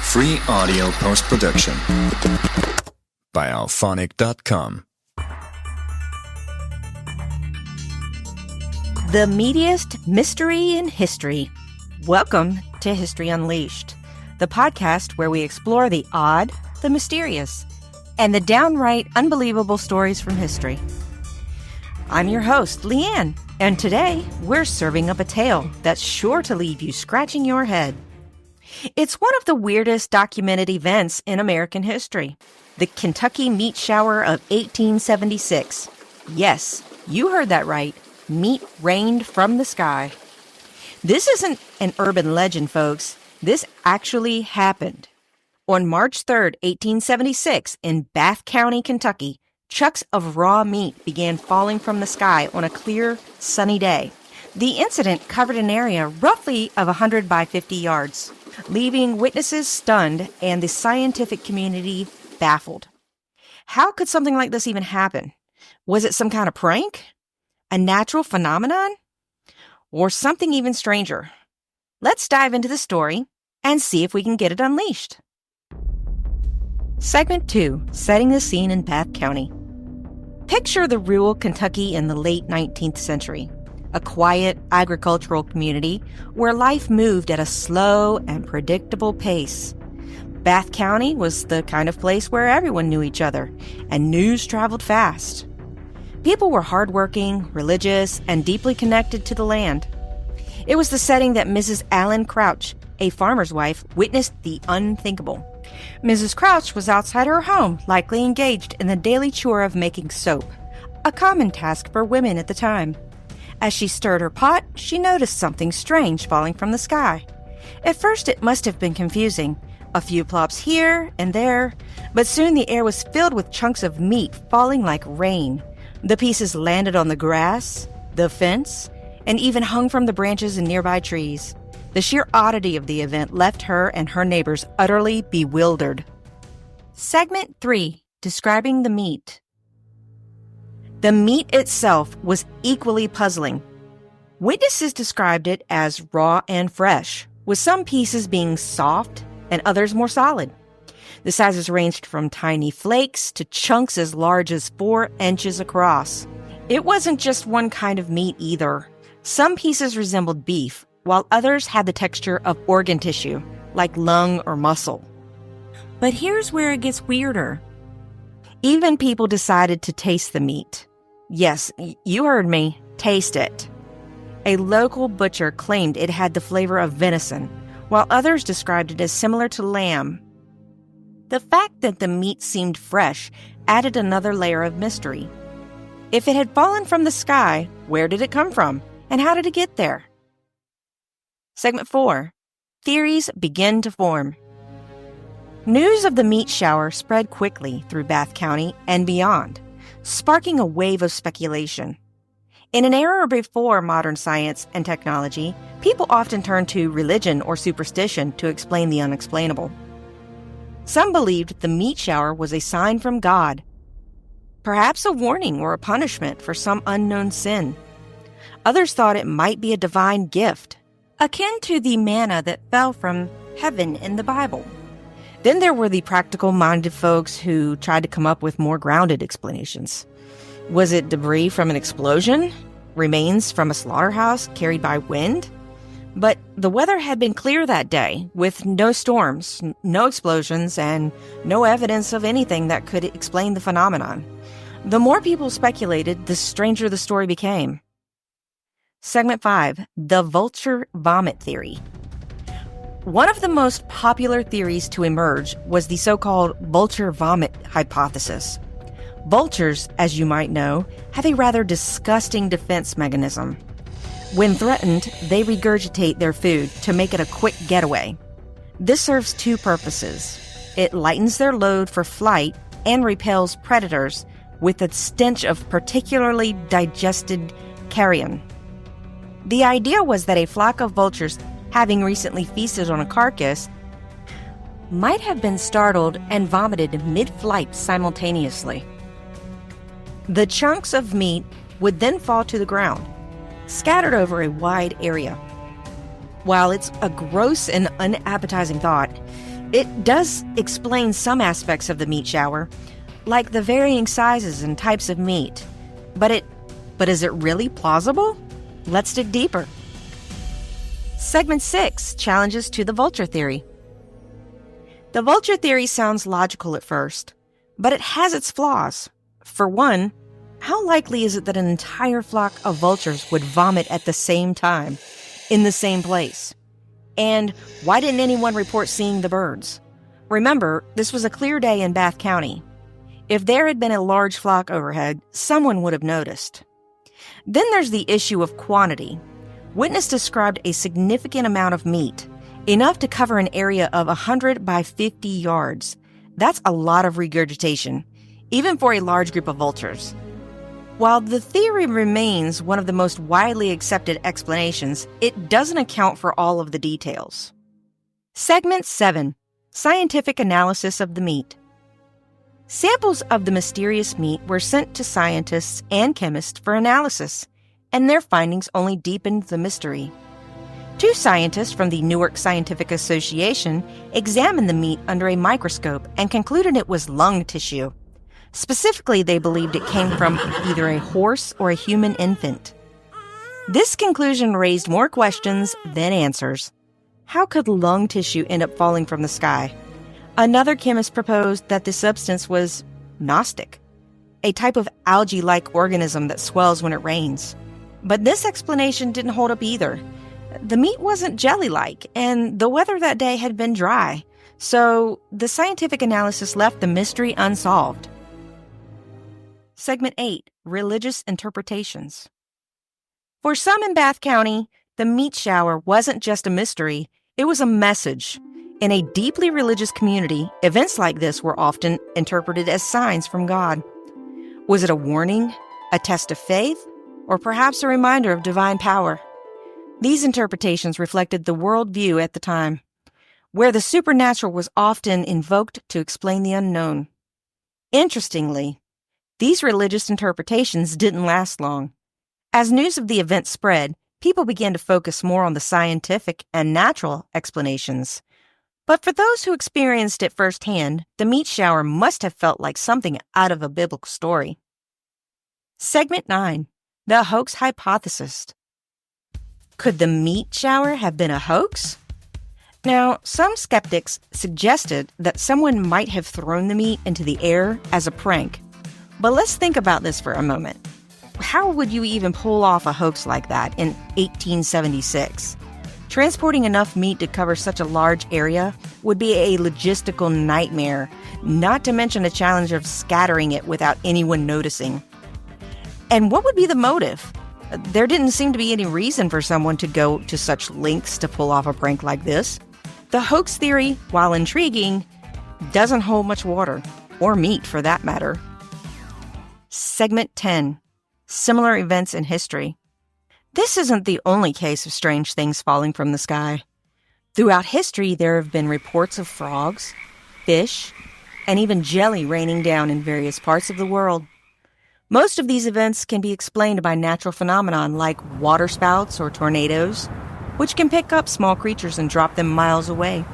Free audio post-production by alphonic.com. The meatiest mystery in history. Welcome to History Unleashed, the podcast where we explore the odd, the mysterious, and the downright unbelievable stories from history. I'm your host, Leanne, and today we're serving up a tale that's sure to leave you scratching your head. It's one of the weirdest documented events in American history, the Kentucky meat shower of 1876. Yes, you heard that right. Meat rained from the sky. This isn't an urban legend, folks. This actually happened. On March 3rd, 1876, in Bath County, Kentucky, chunks of raw meat began falling from the sky on a clear, sunny day. The incident covered an area roughly of 100 by 50 yards, leaving witnesses stunned and the scientific community baffled. How could something like this even happen? Was it some kind of prank? A natural phenomenon? Or something even stranger? Let's dive into the story and see if we can get it unleashed. Segment 2, setting the scene in Bath County. Picture the rural Kentucky in the late 19th century, a quiet agricultural community where life moved at a slow and predictable pace. Bath County was the kind of place where everyone knew each other, and news traveled fast. People were hardworking, religious, and deeply connected to the land. It was the setting that Mrs. Allen Crouch, a farmer's wife, witnessed the unthinkable. Mrs. Crouch was outside her home, likely engaged in the daily chore of making soap, a common task for women at the time. As she stirred her pot, she noticed something strange falling from the sky. At first, it must have been confusing. A few plops here and there, but soon the air was filled with chunks of meat falling like rain. The pieces landed on the grass, the fence, and even hung from the branches in nearby trees. The sheer oddity of the event left her and her neighbors utterly bewildered. Segment 3, describing the meat. The meat itself was equally puzzling. Witnesses described it as raw and fresh, with some pieces being soft and others more solid. The sizes ranged from tiny flakes to chunks as large as 4 inches across. It wasn't just one kind of meat either. Some pieces resembled beef, while others had the texture of organ tissue, like lung or muscle. But here's where it gets weirder. Even people decided to taste the meat. Yes, you heard me, taste it. A local butcher claimed it had the flavor of venison, while others described it as similar to lamb. The fact that the meat seemed fresh added another layer of mystery. If it had fallen from the sky, where did it come from, and how did it get there? Segment 4. Theories begin to form. News of the meat shower spread quickly through Bath County and beyond, sparking a wave of speculation. In an era before modern science and technology, people often turned to religion or superstition to explain the unexplainable. Some believed the meat shower was a sign from God, perhaps a warning or a punishment for some unknown sin. Others thought it might be a divine gift, akin to the manna that fell from heaven in the Bible. Then there were the practical-minded folks who tried to come up with more grounded explanations. Was it debris from an explosion? Remains from a slaughterhouse carried by wind? But the weather had been clear that day, with no storms, no explosions, and no evidence of anything that could explain the phenomenon. The more people speculated, the stranger the story became. Segment 5, the vulture vomit theory. One of the most popular theories to emerge was the so-called vulture vomit hypothesis. Vultures, as you might know, have a rather disgusting defense mechanism. When threatened, they regurgitate their food to make it a quick getaway. This serves two purposes. It lightens their load for flight and repels predators with a stench of particularly digested carrion. The idea was that a flock of vultures, having recently feasted on a carcass, might have been startled and vomited mid-flight simultaneously. The chunks of meat would then fall to the ground, scattered over a wide area. While it's a gross and unappetizing thought, It does explain some aspects of the meat shower, like the varying sizes and types of meat. But is it really plausible? Let's dig deeper. Segment 6, Challenges to the Vulture Theory. The vulture theory sounds logical at first, but it has its flaws. For one, how likely is it that an entire flock of vultures would vomit at the same time, in the same place? And why didn't anyone report seeing the birds? Remember, this was a clear day in Bath County. If there had been a large flock overhead, someone would have noticed. Then there's the issue of quantity. Witness described a significant amount of meat, enough to cover an area of 100 by 50 yards. That's a lot of regurgitation, even for a large group of vultures. While the theory remains one of the most widely accepted explanations, it doesn't account for all of the details. Segment 7, Scientific Analysis of the Meat. Samples of the mysterious meat were sent to scientists and chemists for analysis, and their findings only deepened the mystery. 2 scientists from the Newark Scientific Association examined the meat under a microscope and concluded it was lung tissue. Specifically, they believed it came from either a horse or a human infant. This conclusion raised more questions than answers. How could lung tissue end up falling from the sky? Another chemist proposed that the substance was gnostic, a type of algae-like organism that swells when it rains. But this explanation didn't hold up either. The meat wasn't jelly-like, and the weather that day had been dry, so the scientific analysis left the mystery unsolved. Segment 8, Religious Interpretations. For some in Bath County, the meat shower wasn't just a mystery, it was a message. In a deeply religious community, events like this were often interpreted as signs from God. Was it a warning, a test of faith, or perhaps a reminder of divine power? These interpretations reflected the worldview at the time, where the supernatural was often invoked to explain the unknown. Interestingly, these religious interpretations didn't last long. As news of the event spread, people began to focus more on the scientific and natural explanations. But for those who experienced it firsthand, the meat shower must have felt like something out of a biblical story. Segment 9, The Hoax Hypothesis. Could the meat shower have been a hoax? Now, some skeptics suggested that someone might have thrown the meat into the air as a prank. But let's think about this for a moment. How would you even pull off a hoax like that in 1876? Transporting enough meat to cover such a large area would be a logistical nightmare, not to mention the challenge of scattering it without anyone noticing. And what would be the motive? There didn't seem to be any reason for someone to go to such lengths to pull off a prank like this. The hoax theory, while intriguing, doesn't hold much water, or meat for that matter. Segment 10, Similar Events in History. This isn't the only case of strange things falling from the sky. Throughout history, there have been reports of frogs, fish, and even jelly raining down in various parts of the world. Most of these events can be explained by natural phenomena like waterspouts or tornadoes, which can pick up small creatures and drop them miles away.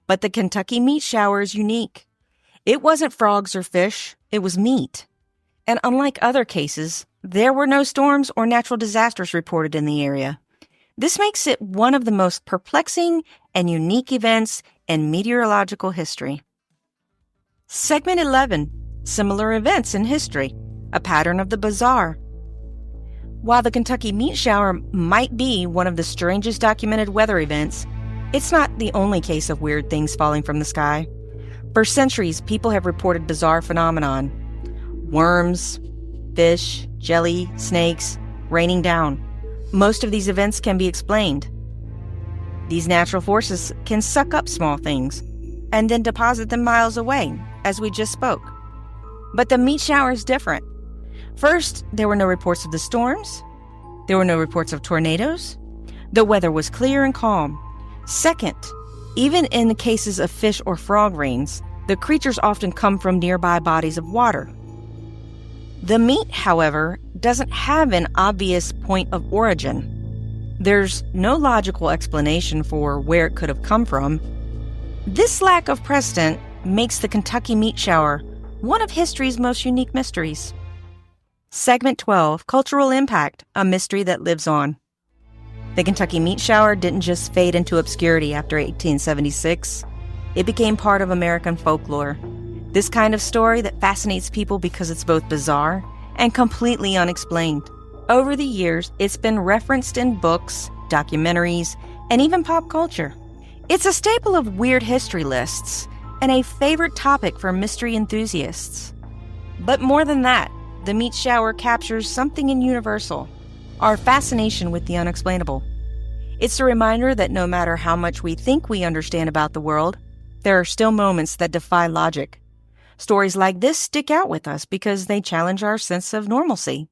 But the Kentucky meat shower is unique. It wasn't frogs or fish, it was meat. And unlike other cases, there were no storms or natural disasters reported in the area. This makes it one of the most perplexing and unique events in meteorological history. Segment 11, Similar Events in History, a Pattern of the Bizarre. While the Kentucky meat shower might be one of the strangest documented weather events, it's not the only case of weird things falling from the sky. For centuries, people have reported bizarre phenomenon. Worms, fish, jelly, snakes, raining down. Most of these events can be explained. These natural forces can suck up small things and then deposit them miles away, as we just spoke. But the meat shower is different. First, there were no reports of the storms. There were no reports of tornadoes. The weather was clear and calm. Second, even in the cases of fish or frog rains, the creatures often come from nearby bodies of water. The meat, however, doesn't have an obvious point of origin. There's no logical explanation for where it could have come from. This lack of precedent makes the Kentucky meat shower one of history's most unique mysteries. Segment 12, Cultural Impact, a mystery that lives on. The Kentucky meat shower didn't just fade into obscurity after 1876. It became part of American folklore. This kind of story that fascinates people because it's both bizarre and completely unexplained. Over the years, it's been referenced in books, documentaries, and even pop culture. It's a staple of weird history lists and a favorite topic for mystery enthusiasts. But more than that, the meat shower captures something universal, our fascination with the unexplainable. It's a reminder that no matter how much we think we understand about the world, there are still moments that defy logic. Stories like this stick out with us because they challenge our sense of normalcy.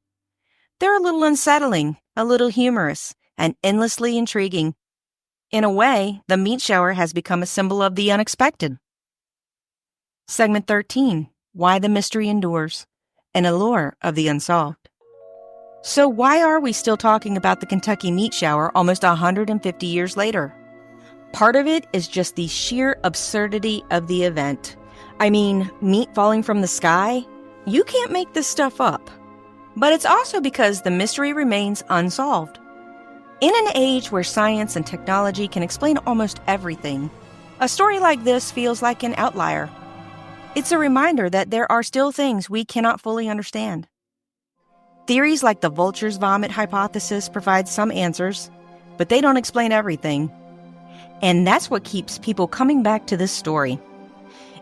They're a little unsettling, a little humorous, and endlessly intriguing. In a way, the meat shower has become a symbol of the unexpected. Segment 13, Why the Mystery Endures, an allure of the unsolved. So why are we still talking about the Kentucky meat shower almost 150 years later? Part of it is just the sheer absurdity of the event. I mean, meat falling from the sky? You can't make this stuff up. But it's also because the mystery remains unsolved. In an age where science and technology can explain almost everything, a story like this feels like an outlier. It's a reminder that there are still things we cannot fully understand. Theories like the vulture's vomit hypothesis provide some answers, but they don't explain everything. And that's what keeps people coming back to this story.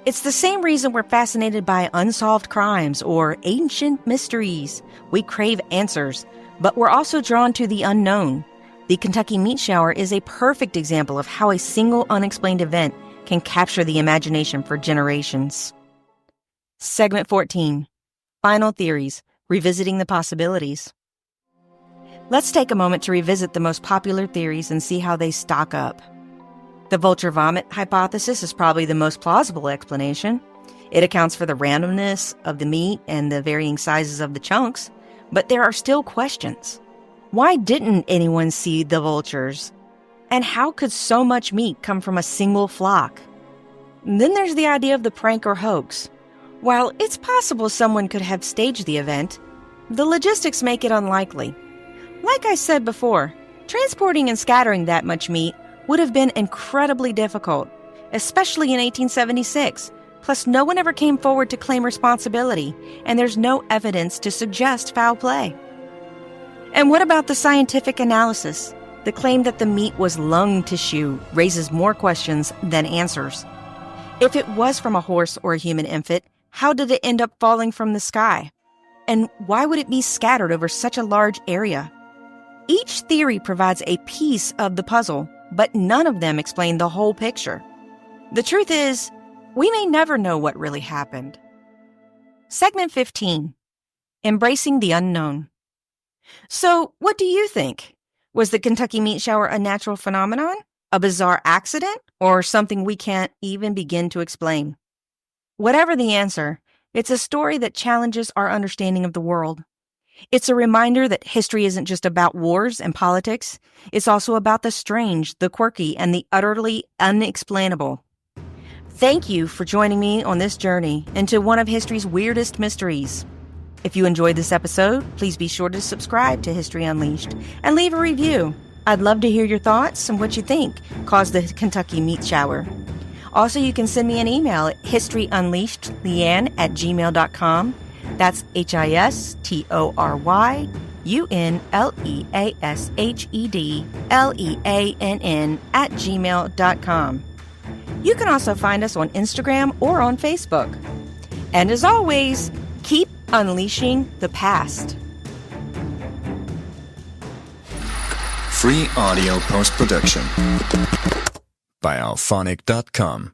It's the same reason we're fascinated by unsolved crimes or ancient mysteries. We crave answers, but we're also drawn to the unknown. The Kentucky meat shower is a perfect example of how a single unexplained event can capture the imagination for generations. Segment 14, Final Theories, Revisiting the Possibilities. Let's take a moment to revisit the most popular theories and see how they stack up. The vulture vomit hypothesis is probably the most plausible explanation. It accounts for the randomness of the meat and the varying sizes of the chunks, but there are still questions. Why didn't anyone see the vultures? And how could so much meat come from a single flock? And then there's the idea of the prank or hoax. While it's possible someone could have staged the event, the logistics make it unlikely. Like I said before, transporting and scattering that much meat would have been incredibly difficult, especially in 1876. Plus, no one ever came forward to claim responsibility, and there's no evidence to suggest foul play. And what about the scientific analysis? The claim that the meat was lung tissue raises more questions than answers. If it was from a horse or a human infant, how did it end up falling from the sky? And why would it be scattered over such a large area? Each theory provides a piece of the puzzle, but none of them explain the whole picture. The truth is, we may never know what really happened. Segment 15, Embracing the Unknown. So, what do you think? Was the Kentucky meat shower a natural phenomenon, a bizarre accident, or something we can't even begin to explain? Whatever the answer, it's a story that challenges our understanding of the world. It's a reminder that history isn't just about wars and politics. It's also about the strange, the quirky, and the utterly unexplainable. Thank you for joining me on this journey into one of history's weirdest mysteries. If you enjoyed this episode, please be sure to subscribe to History Unleashed and leave a review. I'd love to hear your thoughts and what you think caused the Kentucky meat shower. Also, you can send me an email at historyunleashedleanne@gmail.com. That's historyunleashedleann@gmail.com. You can also find us on Instagram or on Facebook. And as always, keep unleashing the past. Free audio post-production by alphonic.com.